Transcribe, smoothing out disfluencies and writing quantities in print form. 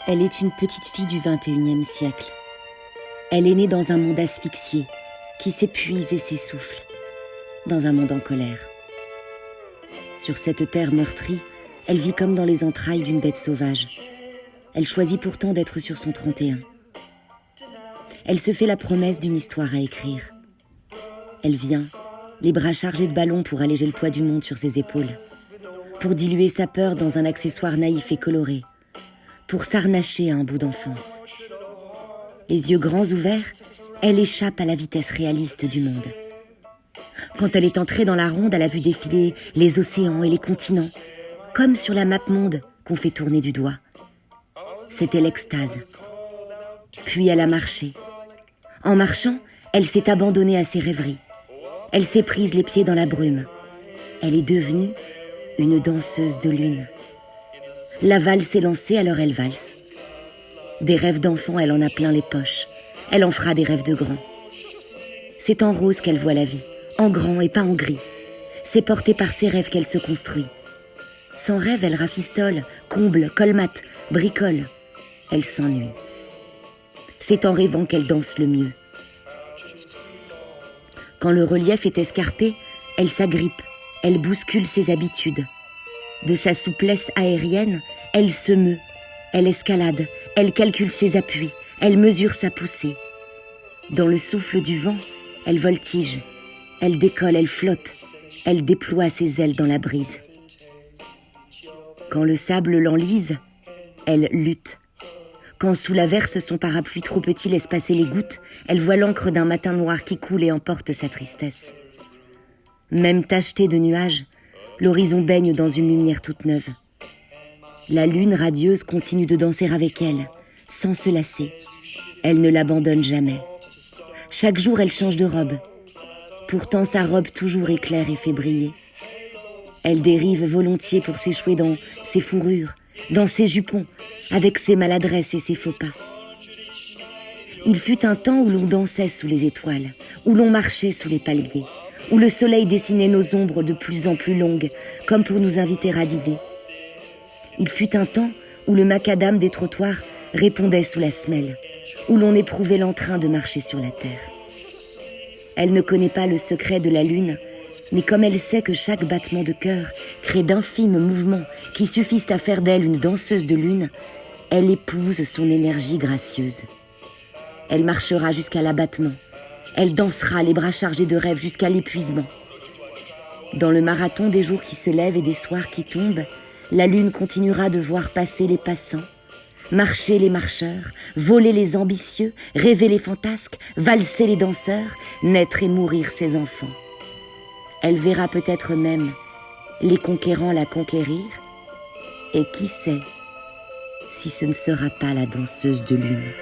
Elle est une petite fille du XXIe siècle. Elle est née dans un monde asphyxié, qui s'épuise et s'essouffle, dans un monde en colère. Sur cette terre meurtrie, elle vit comme dans les entrailles d'une bête sauvage. Elle choisit pourtant d'être sur son 31. Elle se fait la promesse d'une histoire à écrire. Elle vient, les bras chargés de ballons pour alléger le poids du monde sur ses épaules, pour diluer sa peur dans un accessoire naïf et coloré, pour s'harnacher à un bout d'enfance. Les yeux grands ouverts, elle échappe à la vitesse réaliste du monde. Quand elle est entrée dans la ronde, elle a vu défiler les océans et les continents, comme sur la map monde qu'on fait tourner du doigt. C'était l'extase. Puis elle a marché. En marchant, elle s'est abandonnée à ses rêveries. Elle s'est prise les pieds dans la brume. Elle est devenue une danseuse de lune. La valse est lancée, alors elle valse. Des rêves d'enfant, elle en a plein les poches. Elle en fera des rêves de grands. C'est en rose qu'elle voit la vie, en grand et pas en gris. C'est porté par ses rêves qu'elle se construit. Sans rêve, elle rafistole, comble, colmate, bricole. Elle s'ennuie. C'est en rêvant qu'elle danse le mieux. Quand le relief est escarpé, elle s'agrippe, elle bouscule ses habitudes. De sa souplesse aérienne, elle se meut, elle escalade, elle calcule ses appuis, elle mesure sa poussée. Dans le souffle du vent, elle voltige, elle décolle, elle flotte, elle déploie ses ailes dans la brise. Quand le sable l'enlise, elle lutte. Quand sous l'averse son parapluie trop petit laisse passer les gouttes, elle voit l'encre d'un matin noir qui coule et emporte sa tristesse. Même tachetée de nuages, l'horizon baigne dans une lumière toute neuve. La lune radieuse continue de danser avec elle, sans se lasser. Elle ne l'abandonne jamais. Chaque jour, elle change de robe. Pourtant, sa robe toujours éclaire et fait briller. Elle dérive volontiers pour s'échouer dans ses fourrures, dans ses jupons, avec ses maladresses et ses faux pas. Il fut un temps où l'on dansait sous les étoiles, où l'on marchait sous les palmiers, où le soleil dessinait nos ombres de plus en plus longues, comme pour nous inviter à dîner. Il fut un temps où le macadam des trottoirs répondait sous la semelle, où l'on éprouvait l'entrain de marcher sur la terre. Elle ne connaît pas le secret de la lune, mais comme elle sait que chaque battement de cœur crée d'infimes mouvements qui suffisent à faire d'elle une danseuse de lune, elle épouse son énergie gracieuse. Elle marchera jusqu'à l'abattement. Elle dansera les bras chargés de rêves jusqu'à l'épuisement. Dans le marathon des jours qui se lèvent et des soirs qui tombent, la lune continuera de voir passer les passants, marcher les marcheurs, voler les ambitieux, rêver les fantasques, valser les danseurs, naître et mourir ses enfants. Elle verra peut-être même les conquérants la conquérir, et qui sait si ce ne sera pas la danseuse de lune.